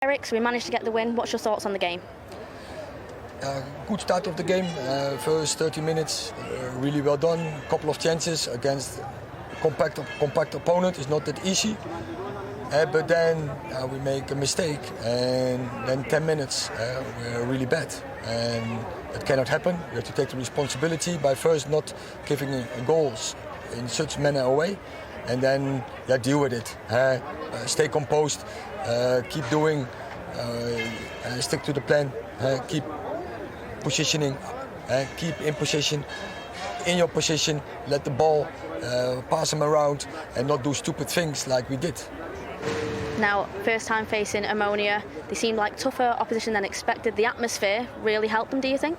Erik, so we managed to get the win. What's your thoughts on the game? Good start of the game. First 30 minutes, really well done. Couple of chances against a compact opponent is not that easy. But then we make a mistake, and then 10 minutes we're really bad, and it cannot happen. We have to take the responsibility by first not giving goals in such manner away, and then deal with it. Stay composed, keep doing, stick to the plan, keep positioning, keep in position, in your position, let the ball pass them around and not do stupid things like we did. Now, first time facing Omonia, they seemed like tougher opposition than expected. The atmosphere really helped them, do you think?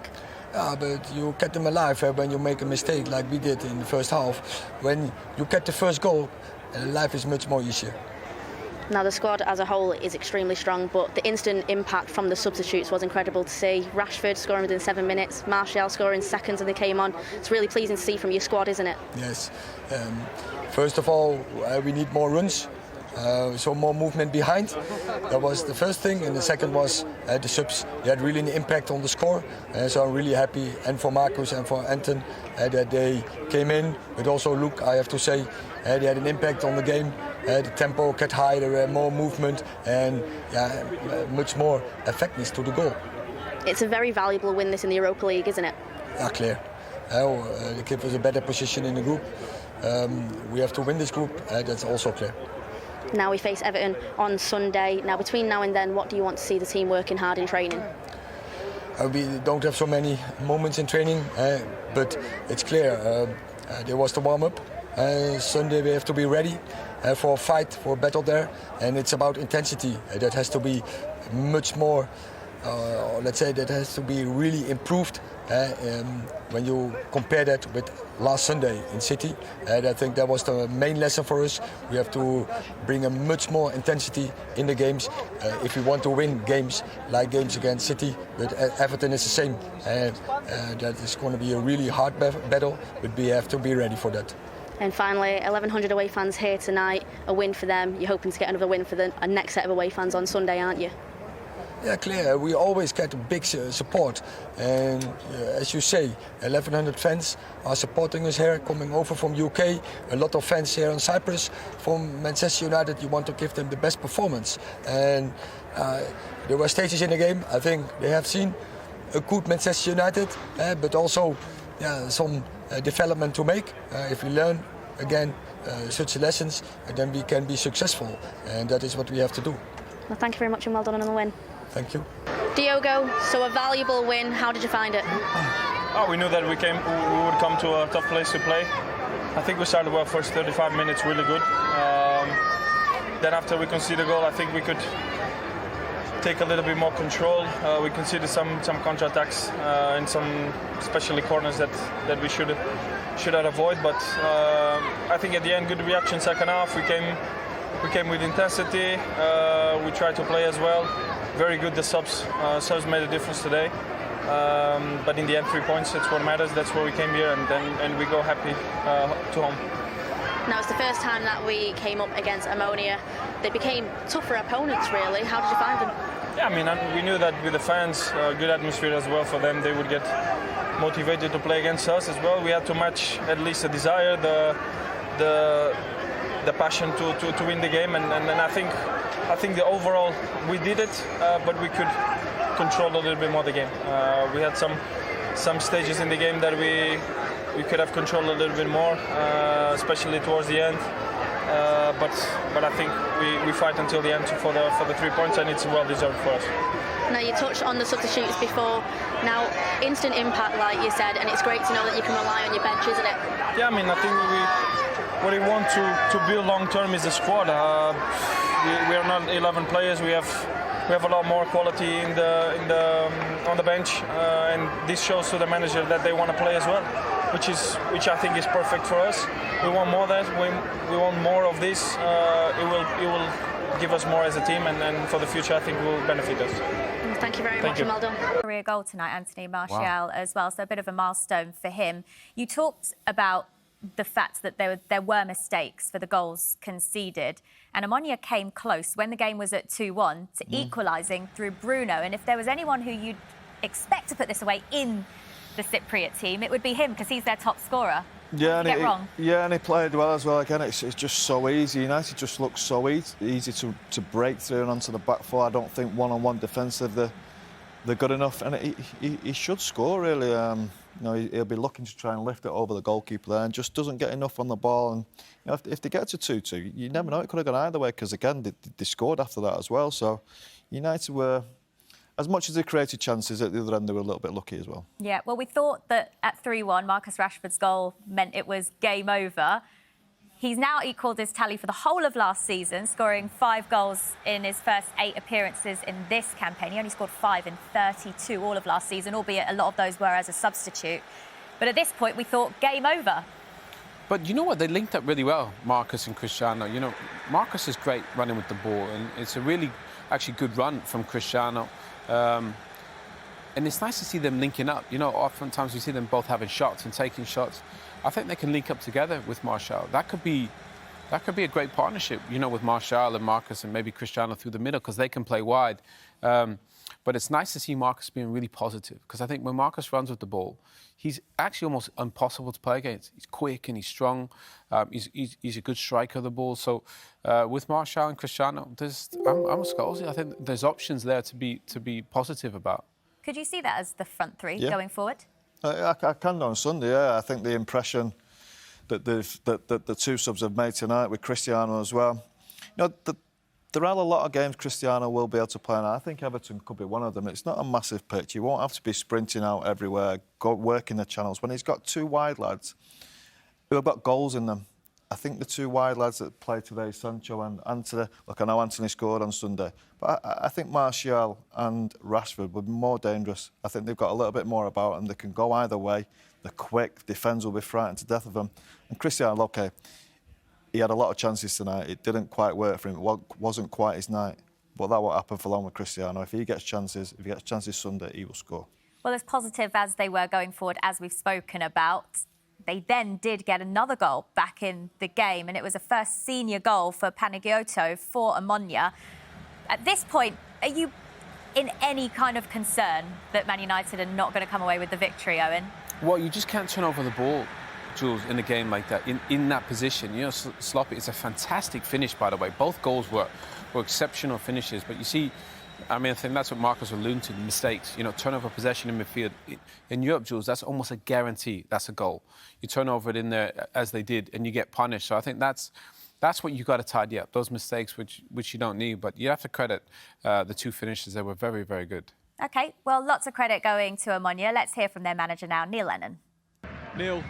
Yeah, but you get them alive when you make a mistake like we did in the first half. When you get the first goal, life is much more easier. Now, the squad as a whole is extremely strong, but the instant impact from the substitutes was incredible to see. Rashford scoring within 7 minutes, Martial scoring seconds when they came on. It's really pleasing to see from your squad, isn't it? Yes. First of all, we need more runs. So more movement behind. That was the first thing, and the second was the subs. They had really an impact on the score, so I'm really happy, and for Marcus and for Anton, that they came in. But also Luke, I have to say, they had an impact on the game. The tempo got high, there were more movement, and much more effectiveness to the goal. It's a very valuable win, this in the Europa League, isn't it? Yeah, clear. They give us a better position in the group. We have to win this group, that's also clear. Now we face Everton on Sunday. Now, between now and then, what do you want to see the team working hard in training? We don't have so many moments in training, but it's clear. There was the warm-up. Sunday we have to be ready for a fight, for a battle there, and it's about intensity. That has to be much more, let's say that has to be really improved when you compare that with last Sunday in City. I think that was the main lesson for us. We have to bring a much more intensity in the games if we want to win games like games against City. But Everton is the same. That is going to be a really hard battle, but we have to be ready for that. And finally, 1,100 away fans here tonight, a win for them. You're hoping to get another win for the next set of away fans on Sunday, aren't you? Yeah, clear. We always get a big support, and as you say, 1,100 fans are supporting us here, coming over from UK. A lot of fans here in Cyprus. From Manchester United, you want to give them the best performance, and there were stages in the game. I think they have seen a good Manchester United, but also some development to make. If we learn again such lessons, then we can be successful, and that is what we have to do. Well, thank you very much and well done on the win. Thank you. Diogo, so a valuable win. How did you find it? Oh, we knew that we would come to a tough place to play. I think we started well first 35 minutes really good. Then after we conceded a goal, I think we could take a little bit more control. We conceded some counter-attacks in some especially corners that we should have avoided. But I think at the end, good reaction second half. We came with intensity. We tried to play as well. Very good. The subs made a difference today. But in the end, 3 points. That's what matters. That's why we came here, and we go happy to home. Now, it's the first time that we came up against Omonia. They became tougher opponents, really. How did you find them? Yeah, I mean, we knew that with the fans, good atmosphere as well for them. They would get motivated to play against us as well. We had to match at least the desire, the passion to win the game, and I think the overall we did it, but we could control a little bit more the game. We had some stages in the game that we could have controlled a little bit more, especially towards the end. But I think we fight until the end for the 3 points, and it's well deserved for us. Now, you touched on the substitutes before. Now, instant impact, like you said, and it's great to know that you can rely on your bench, isn't it? Yeah, I mean, I think what we want to build long term is the squad. We are not 11 players. We have a lot more quality on the bench, and this shows to the manager that they want to play as well, which I think is perfect for us. We want more of that. We want more of this. It will give us more as a team, and for the future, I think it will benefit us. Thank you very much, and well done. Career goal tonight, Anthony Martial as well, so a bit of a milestone for him. You talked about the fact that there were mistakes for the goals conceded. And Omonia came close when the game was at 2-1 to equalising through Bruno. And if there was anyone who you'd expect to put this away in the Cypriot team, it would be him, because he's their top scorer. Yeah, and he played well as well. Again, it's just so easy. United just looks so easy to break through and onto the back four. I don't think one-on-one defensive they're good enough, and he should score really. He'll be looking to try and lift it over the goalkeeper there, and just doesn't get enough on the ball. And if they get to 2-2, you never know, it could have gone either way, because again they scored after that as well. So United were, as much as they created chances at the other end, they were a little bit lucky as well. Yeah, well, we thought that at 3-1, Marcus Rashford's goal meant it was game over. He's now equalled his tally for the whole of last season, scoring 5 goals in his first 8 appearances in this campaign. He only scored 5 in 32 all of last season, albeit a lot of those were as a substitute. But at this point, we thought game over. But you know what? They linked up really well, Marcus and Cristiano. Marcus is great running with the ball, and it's a really, actually good run from Cristiano. And it's nice to see them linking up. Oftentimes we see them both having shots and taking shots. I think they can link up together with Martial. That could be a great partnership, with Martial and Marcus and maybe Cristiano through the middle, because they can play wide. But it's nice to see Marcus being really positive, because I think when Marcus runs with the ball, he's actually almost impossible to play against. He's quick and he's strong. He's a good striker of the ball. So with Martial and Cristiano, I'm a Scottish. I think there's options there to be positive about. Could you see that as the front three going forward? I can on Sunday, yeah. I think the impression that the two subs have made tonight with Cristiano as well. There are a lot of games Cristiano will be able to play, and I think Everton could be one of them. It's not a massive pitch. You won't have to be sprinting out everywhere, working the channels. When he's got 2 wide lads who have got goals in them, I think the 2 wide lads that played today, Sancho and Antony, look, I know Antony scored on Sunday, but I think Martial and Rashford would be more dangerous. I think they've got a little bit more about them. They can go either way. They're quick. Defence will be frightened to death of them. And Cristiano, okay, he had a lot of chances tonight. It didn't quite work for him. It wasn't quite his night. But that won't happen for long with Cristiano. If he gets chances Sunday, he will score. Well, as positive as they were going forward, as we've spoken about, they then did get another goal back in the game, and it was a first senior goal for Panagiotou for Omonia. At this point, are you in any kind of concern that Man United are not going to come away with the victory, Owen? Well, you just can't turn over the ball, Jules, in a game like that, in that position. Sloppy. It's a fantastic finish, by the way. Both goals were exceptional finishes, but you see, I think that's what Marcus alluded to, the mistakes. Turnover possession in midfield. In Europe, Jules, that's almost a guarantee. That's a goal. You turn over it in there, as they did, and you get punished. So I think that's what you got to tidy up, those mistakes which you don't need. But you have to credit the 2 finishes. They were very, very good. OK, well, lots of credit going to Omonia. Let's hear from their manager now, Neil Lennon. Neil,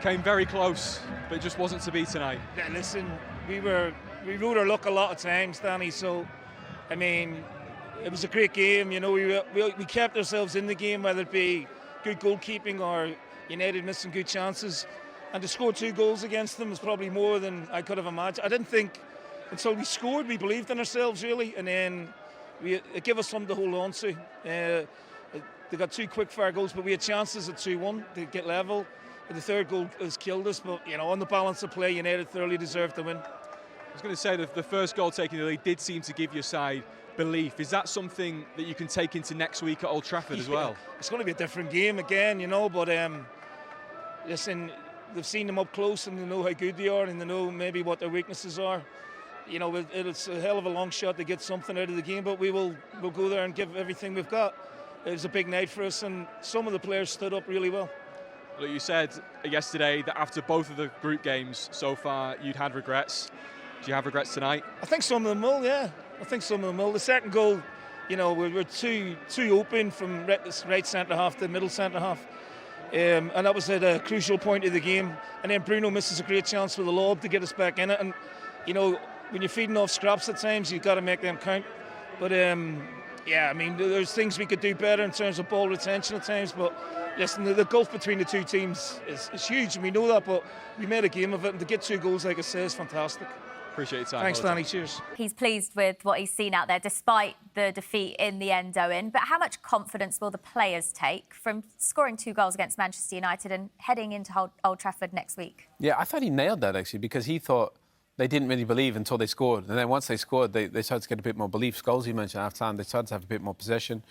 came very close, but it just wasn't to be tonight. Yeah, listen, we rode our luck a lot of times, Danny, so, it was a great game. We kept ourselves in the game, whether it be good goalkeeping or United missing good chances. And to score 2 goals against them was probably more than I could have imagined. I didn't think until we scored, we believed in ourselves really, and then it gave us something to hold on to. They got 2 quick-fire goals, but we had chances at 2-1 to get level. But the 3rd goal has killed us, but on the balance of play, United thoroughly deserved to win. I was going to say that the first goal taken in the lead did seem to give your side belief. Is that something that you can take into next week at Old Trafford as well? It's going to be a different game again, but listen, they've seen them up close and they know how good they are and they know maybe what their weaknesses are. It's a hell of a long shot to get something out of the game, but we'll go there and give everything we've got. It was a big night for us, and some of the players stood up really well. Look, you said yesterday that after both of the group games so far, you'd had regrets. Do you have regrets tonight? I think some of them will, yeah. I think some of them will. The second goal, we're too open from right centre-half to middle centre-half. And that was at a crucial point of the game. And then Bruno misses a great chance with the lob to get us back in it. And, when you're feeding off scraps at times, you've got to make them count. But, there's things we could do better in terms of ball retention at times. But, listen, the gulf between the 2 teams is huge, and we know that. But we made a game of it, and to get 2 goals, like I say, is fantastic. Appreciate your time. Thanks, Danny. Cheers. He's pleased with what he's seen out there, despite the defeat in the end, Owen, but how much confidence will the players take from scoring 2 goals against Manchester United and heading into Old Trafford next week? Yeah, I thought he nailed that, actually, because he thought they didn't really believe until they scored. And then once they scored, they started to get a bit more belief. Scholes, you mentioned, half-time, they started to have a bit more possession,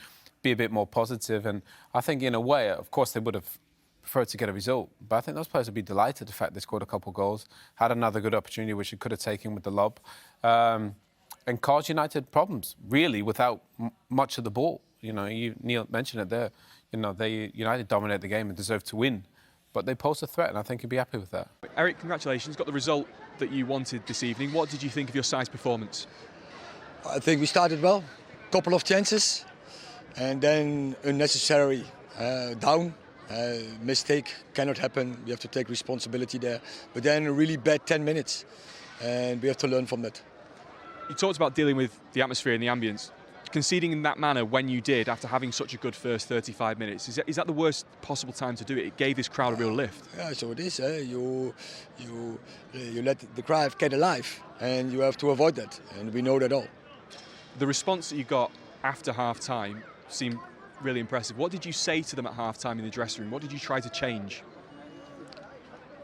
be a bit more positive. And I think, in a way, of course, they would have preferred to get a result. But I think those players would be delighted the fact they scored a couple of goals, had another good opportunity, which they could have taken with the lob, and caused United problems, really, without much of the ball. You know, Neil mentioned it there. You know, United dominated the game and deserved to win. But they posed a threat, and I think he'd be happy with that. Erik, congratulations. Got the result that you wanted this evening. What did you think of your side's performance? I think we started well. Couple of chances, and then unnecessary down. Mistake cannot happen. We have to take responsibility there. But then a really bad 10 minutes, and we have to learn from that. You talked about dealing with the atmosphere and the ambience. Conceding in that manner when you did, after having such a good first 35 minutes, is that the worst possible time to do it? It gave this crowd a real lift. Yeah, so it is. You let the crowd get alive, and you have to avoid that, and we know that all. The response that you got after half-time seemed really impressive. What did you say to them at half-time in the dressing room? What did you try to change?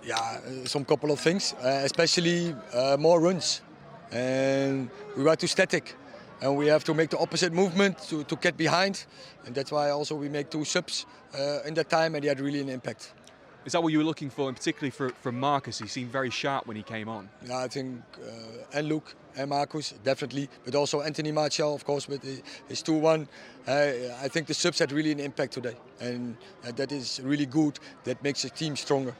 Yeah, some couple of things, especially more runs, and we were too static. And we have to make the opposite movement to get behind. And that's why also we make 2 subs in that time, and they had really an impact. Is that what you were looking for, and particularly from Marcus? He seemed very sharp when he came on. Yeah, I think, and Luke and Marcus, definitely. But also Anthony Martial, of course, with his 2-1. I think the subs had really an impact today. And that is really good. That makes the team stronger.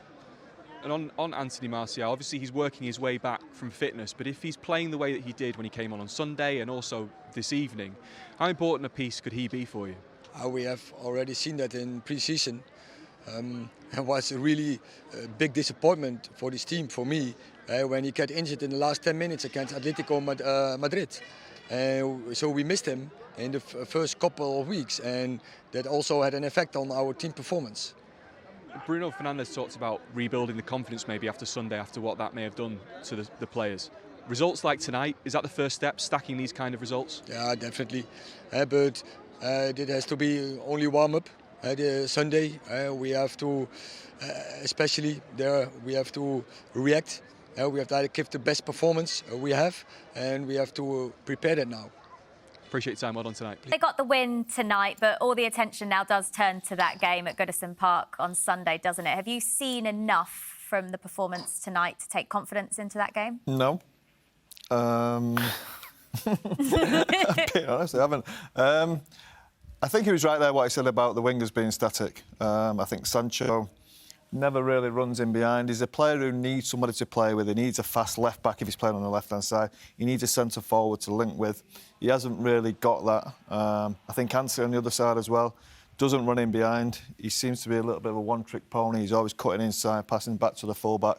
And on Anthony Martial, obviously he's working his way back from fitness, but if he's playing the way that he did when he came on Sunday and also this evening, how important a piece could he be for you? We have already seen that in pre-season. It was a really big disappointment for this team, for me, when he got injured in the last 10 minutes against Atletico Madrid. So we missed him in the first couple of weeks, and that also had an effect on our team performance. Bruno Fernandes talked about rebuilding the confidence maybe after Sunday, after what that may have done to the players. Results like tonight, is that the first step, stacking these kind of results? Yeah, definitely. But it has to be only warm-up. Sunday, we have to, especially there, we have to react. We have to give the best performance we have, and we have to prepare that now. Appreciate your time. Well done tonight. They got the win tonight, but all the attention now does turn to that game at Goodison Park on Sunday, doesn't it? Have you seen enough from the performance tonight to take confidence into that game? No. I'll be honest, I haven't. I think he was right there what he said about the wingers being static. I think Sancho never really runs in behind. He's a player who needs somebody to play with. He needs a fast left-back if he's playing on the left-hand side. He needs a centre-forward to link with. He hasn't really got that. I think Anthony on the other side as well doesn't run in behind. He seems to be a little bit of a one-trick pony. He's always cutting inside, passing back to the full-back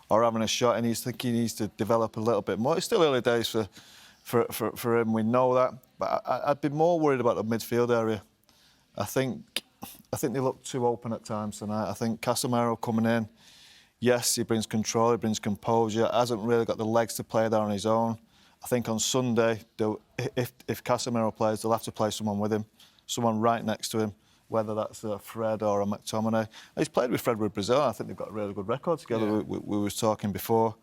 or having a shot, and he needs to develop a little bit more. It's still early days for him, we know that. But I'd be more worried about the midfield area. I think they look too open at times tonight. I think Casemiro coming in, yes, he brings control, he brings composure, hasn't really got the legs to play there on his own. I think on Sunday, if Casemiro plays, they'll have to play someone with him, someone right next to him, whether that's a Fred or a McTominay. He's played with Fred with Brazil. I think they've got a really good record together. Yeah. We were talking before.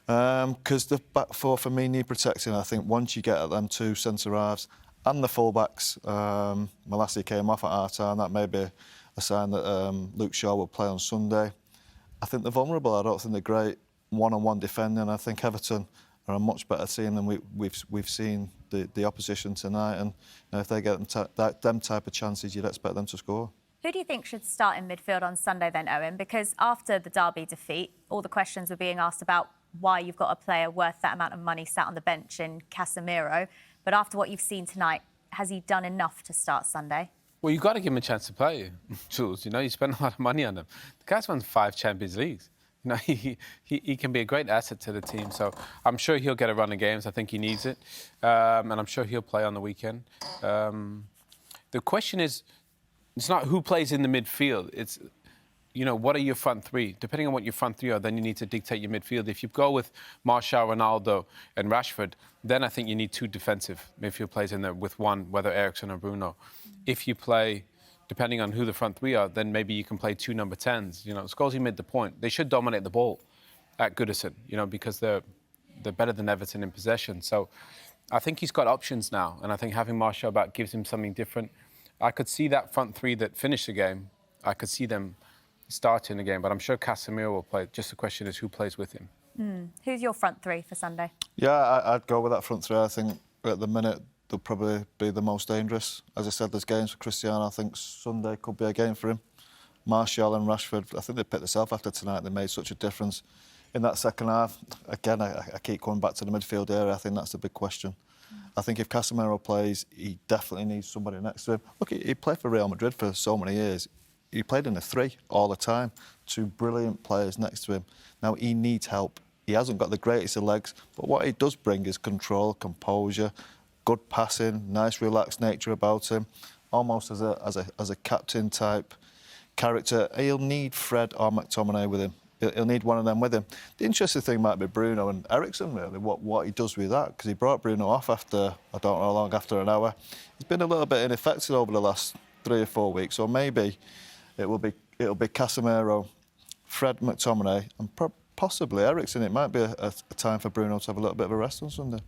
Because the back four, for me, need protecting. I think once you get at them 2 centre-halves and the full-backs, Malassi came off at half-time. That may be a sign that Luke Shaw will play on Sunday. I think they're vulnerable. I don't think they're great one-on-one defending. I think Everton are a much better team than we've seen the opposition tonight. And if they get them type of chances, you'd expect them to score. Who do you think should start in midfield on Sunday then, Owen? Because after the Derby defeat, all the questions were being asked about why you've got a player worth that amount of money sat on the bench in Casemiro. But after what you've seen tonight, has he done enough to start Sunday? Well, you've got to give him a chance to play, Jules. You know, you spend a lot of money on him. The guy's won 5 Champions Leagues. You know, he can be a great asset to the team. So I'm sure he'll get a run of games. I think he needs it. And I'm sure he'll play on the weekend. The question is, it's not who plays in the midfield. It's you know, what are your front three? Depending on what your front three are, then you need to dictate your midfield. If you go with Martial, Ronaldo and Rashford, then I think you need two defensive midfield players in there with one, whether Eriksen or Bruno. If you play, depending on who the front three are, then maybe you can play two number 10s. You know, Scholesy made the point. They should dominate the ball at Goodison, you know, because they're better than Everton in possession. So I think he's got options now, and I think having Martial back gives him something different. I could see that front three that finished the game. I could see them starting the game, but I'm sure Casemiro will play. Just the question is who plays with him. Who's your front three for Sunday? Yeah, I'd go with that front three. I think at the minute they'll probably be the most dangerous. As I said, there's games for Cristiano. I think Sunday could be a game for him. Martial and Rashford, I think they picked themselves after tonight. They made such a difference in that second half. Again, I keep coming back to the midfield area. I think that's the big question. I think if Casemiro plays, he definitely needs somebody next to him. Look, he played for Real Madrid for so many years. He played in the three all the time. Two brilliant players next to him. Now, he needs help. He hasn't got the greatest of legs, but what he does bring is control, composure, good passing, nice relaxed nature about him, almost as a captain type character. He'll need Fred or McTominay with him. He'll need one of them with him. The interesting thing might be Bruno and Eriksen, really, what he does with that, because he brought Bruno off after, I don't know how long, after an hour. He's been a little bit ineffective over the last 3 or 4 weeks, so maybe it'll be Casemiro, Fred, McTominay, and possibly Eriksen. It might be a time for Bruno to have a little bit of a rest on Sunday.